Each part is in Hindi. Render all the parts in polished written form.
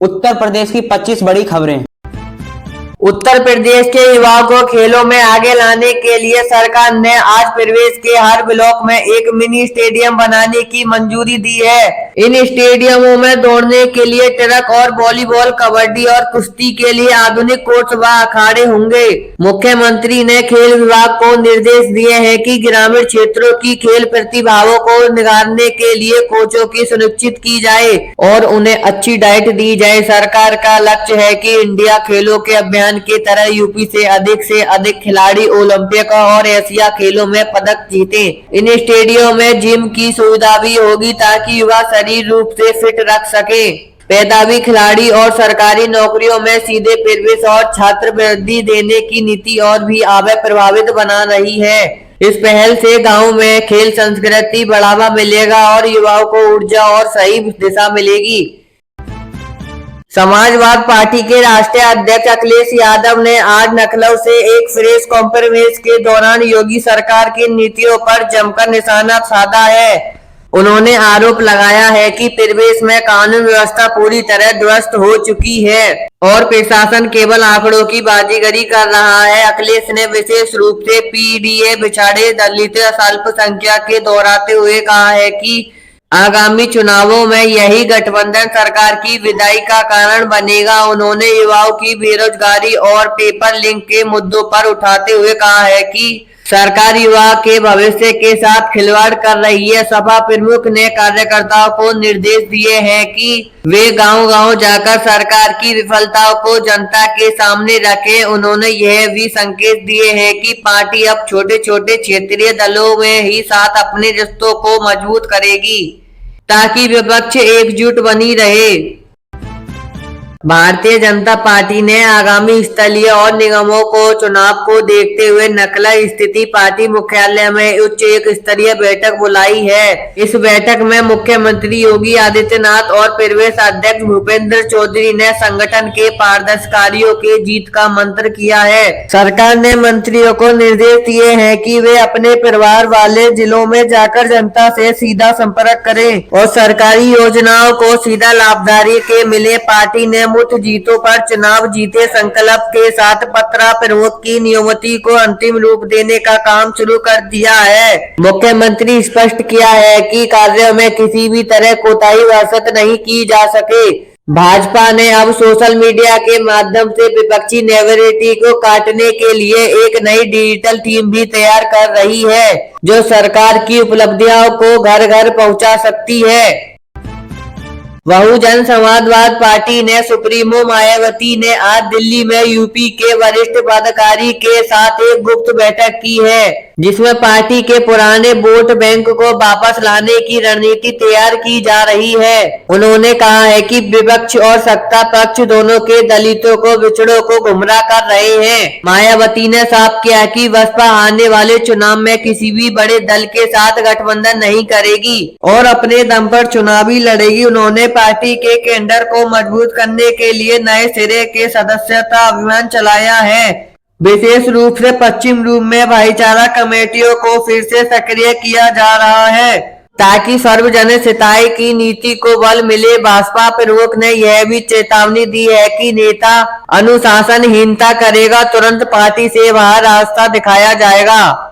उत्तर प्रदेश की 25 बड़ी खबरें। उत्तर प्रदेश के युवाओं को खेलों में आगे लाने के लिए सरकार ने आज प्रदेश के हर ब्लॉक में एक मिनी स्टेडियम बनाने की मंजूरी दी है। इन स्टेडियमों में दौड़ने के लिए ट्रैक और वॉलीबॉल, कबड्डी और कुश्ती के लिए आधुनिक कोर्ट व अखाड़े होंगे। मुख्यमंत्री ने खेल विभाग को निर्देश दिए हैं कि ग्रामीण क्षेत्रों की खेल प्रतिभाओं को निखारने के लिए कोचों की सुनिश्चित की जाए और उन्हें अच्छी डाइट दी जाए। सरकार का लक्ष्य है कि इंडिया खेलों के अभियान की तरह यूपी से अधिक खिलाड़ी ओलंपिक और एशिया खेलों में पदक जीतें। इन स्टेडियम में जिम की सुविधा भी होगी ताकि युवा शरीर रूप से फिट रख सके। मेधावी खिलाड़ी और सरकारी नौकरियों में सीधे प्रवेश और छात्रवृत्ति देने की नीति और भी आगे प्रभावित बना रही है। इस पहल से गांव में खेल संस्कृति बढ़ावा मिलेगा और युवाओं को ऊर्जा और सही दिशा मिलेगी। समाजवाद पार्टी के राष्ट्रीय अध्यक्ष अखिलेश यादव ने आज लखनऊ से एक प्रेस कॉन्फ्रेंस के दौरान योगी सरकार की नीतियों पर जमकर निशाना साधा है। उन्होंने आरोप लगाया है कि प्रदेश में कानून व्यवस्था पूरी तरह ध्वस्त हो चुकी है और प्रशासन केवल आंकड़ों की बाजीगरी कर रहा है। अखिलेश ने विशेष रूप से पीडीए, पिछड़े, दलित, अल्पसंख्यक के दोहराते हुए कहा है कि आगामी चुनावों में यही गठबंधन सरकार की विदाई का कारण बनेगा। उन्होंने युवाओं की बेरोजगारी और पेपर लिंक के मुद्दों पर उठाते हुए कहा है कि सरकार युवा के भविष्य के साथ खिलवाड़ कर रही है। सपा प्रमुख ने कार्यकर्ताओं को निर्देश दिए हैं कि वे गांव-गांव जाकर सरकार की विफलताओं को जनता के सामने रखें। उन्होंने यह भी संकेत दिए हैं कि पार्टी अब छोटे-छोटे क्षेत्रीय दलों में ही साथ अपने रिश्तों को मजबूत करेगी ताकि विपक्ष एकजुट बनी रहे। भारतीय जनता पार्टी ने आगामी स्थलीय और निगमों को चुनाव को देखते हुए नकला स्थित पार्टी मुख्यालय में उच्च एक स्तरीय बैठक बुलाई है। इस बैठक में मुख्यमंत्री योगी आदित्यनाथ और प्रदेश अध्यक्ष भूपेंद्र चौधरी ने संगठन के पारदर्शियों के जीत का मंत्र किया है। सरकार ने मंत्रियों को निर्देश दिए हैं कि वे अपने परिवार वाले जिलों में जाकर जनता से सीधा संपर्क करें और सरकारी योजनाओं को सीधा लाभधारी के मिले। पार्टी ने मुक्त जीतों पर चुनाव जीते संकल्प के साथ पत्रा प्रमुख की नियुक्ति को अंतिम रूप देने का काम शुरू कर दिया है। मुख्यमंत्री स्पष्ट किया है कि कार्यों में किसी भी तरह कोताही बरसत नहीं की जा सके। भाजपा ने अब सोशल मीडिया के माध्यम से विपक्षी नेगेटिविटी को काटने के लिए एक नई डिजिटल टीम भी तैयार कर रही है जो सरकार की उपलब्धियों को घर घर पहुंचा सकती है। बहुजन समाजवाद पार्टी ने सुप्रीमो मायावती ने आज दिल्ली में यूपी के वरिष्ठ पदाधिकारी के साथ एक गुप्त बैठक की है जिसमें पार्टी के पुराने वोट बैंक को वापस लाने की रणनीति तैयार की जा रही है। उन्होंने कहा है कि विपक्ष और सत्ता पक्ष दोनों के दलितों को बिछड़ों को गुमराह कर रहे हैं। मायावती ने साफ किया कि बसपा आने वाले चुनाव में किसी भी बड़े दल के साथ गठबंधन नहीं करेगी और अपने दम पर चुनावी लड़ेगी। उन्होंने पार्टी के केंद्र को मजबूत करने के लिए नए सिरे के सदस्यता अभियान चलाया है। विशेष रूप से पश्चिम रूप में भाईचारा कमेटियों को फिर से सक्रिय किया जा रहा है ताकि सार्वजनिक हिताय की नीति को बल मिले। भाजपा प्रमुख ने यह भी चेतावनी दी है कि नेता अनुशासनहीनता करेगा तुरंत पार्टी से बाहर रास्ता दिखाया जाएगा।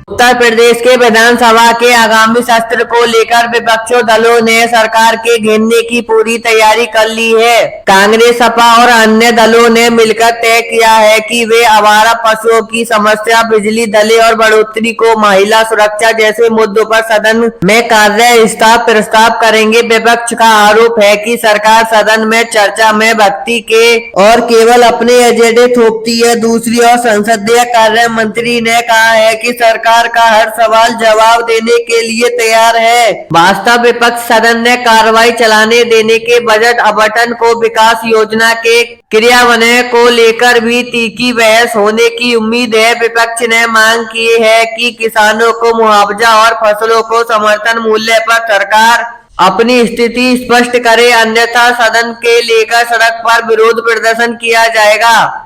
उत्तर प्रदेश के विधानसभा के आगामी सत्र को लेकर विपक्षी दलों ने सरकार के घेरने की पूरी तैयारी कर ली है। कांग्रेस, सपा और अन्य दलों ने मिलकर तय किया है कि वे आवारा पशुओं की समस्या, बिजली दलें और बढ़ोतरी को महिला सुरक्षा जैसे मुद्दों पर सदन में कार्य प्रस्ताव करेंगे। विपक्ष का आरोप है कि सरकार सदन में चर्चा में भक्ति के और केवल अपने एजेंडे थोपती है। दूसरी ओर संसदीय कार्य मंत्री ने कहा है कि सरकार का हर सवाल जवाब देने के लिए तैयार है। वास्तव विपक्ष सदन ने कार्रवाई चलाने देने के बजट आवंटन को विकास योजना के क्रियान्वयन को लेकर भी तीखी बहस होने की उम्मीद है। विपक्ष ने मांग की है कि किसानों को मुआवजा और फसलों को समर्थन मूल्य पर सरकार अपनी स्थिति स्पष्ट करे, अन्यथा सदन के लेकर सड़क पर विरोध प्रदर्शन किया जाएगा।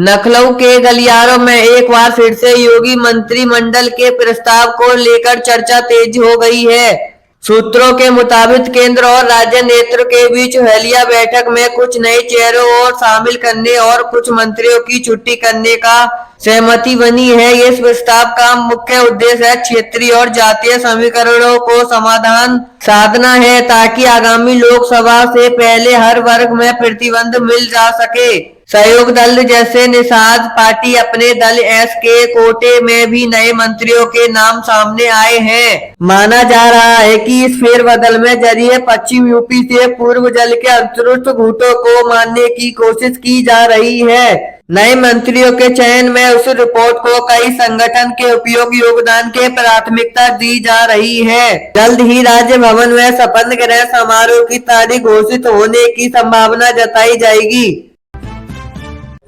लखनऊ के गलियारों में एक बार फिर से योगी मंत्रिमंडल के प्रस्ताव को लेकर चर्चा तेज हो गई है। सूत्रों के मुताबिक केंद्र और राज्य नेतृत्व के बीच हलिया बैठक में कुछ नए चेहरों और शामिल करने और कुछ मंत्रियों की छुट्टी करने का सहमति बनी है। इस प्रस्ताव का मुख्य उद्देश्य क्षेत्रीय और जातीय समीकरणों को समाधान साधना है ताकि आगामी लोकसभा से पहले हर वर्ग में प्रतिबंध मिल जा सके। सहयोग दल जैसे निषाद पार्टी अपने दल एस के कोटे में भी नए मंत्रियों के नाम सामने आए हैं। माना जा रहा है कि इस फेरबदल में जरिए पश्चिम यूपी से पूर्व जल के अंतर्गत घूटों को मारने की कोशिश की जा रही है। नए मंत्रियों के चयन में उस रिपोर्ट को कई संगठन के उपयोग योगदान के प्राथमिकता दी जा रही है। जल्द ही राज्य भवन में शपथ ग्रहण समारोह की तारीख घोषित होने की संभावना जताई जाएगी।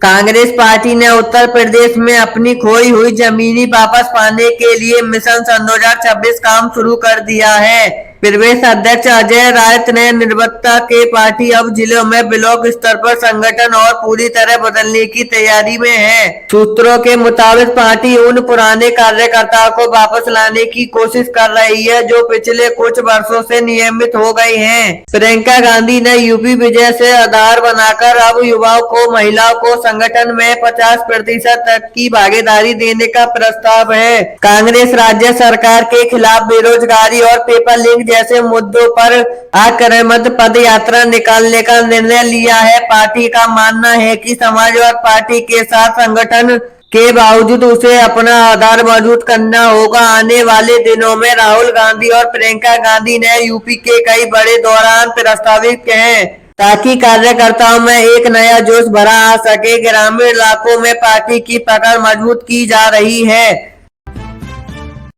कांग्रेस पार्टी ने उत्तर प्रदेश में अपनी खोई हुई जमीनी वापस पाने के लिए मिशन सन 2026 काम शुरू कर दिया है। प्रदेश अध्यक्ष अजय रायत ने निर्भरता के पार्टी अब जिलों में ब्लॉक स्तर पर संगठन और पूरी तरह बदलने की तैयारी में है। सूत्रों के मुताबिक पार्टी उन पुराने कार्यकर्ताओं को वापस लाने की कोशिश कर रही है जो पिछले कुछ वर्षों से नियमित हो गए हैं। प्रियंका गांधी ने यूपी विजय से आधार बनाकर अब युवाओं को महिलाओं को संगठन में 50% तक की भागीदारी देने का प्रस्ताव है। कांग्रेस राज्य सरकार के खिलाफ बेरोजगारी और पेपर लिंक जैसे मुद्दों पर आक्रामक पद यात्रा निकालने का निर्णय लिया है। पार्टी का मानना है कि समाजवादी पार्टी के साथ संगठन के बावजूद उसे अपना आधार मजबूत करना होगा। आने वाले दिनों में राहुल गांधी और प्रियंका गांधी ने यूपी के कई बड़े दौरान प्रस्तावित हैं ताकि कार्यकर्ताओं में एक नया जोश भरा आ सके। ग्रामीण इलाकों में पार्टी की पकड़ मजबूत की जा रही है।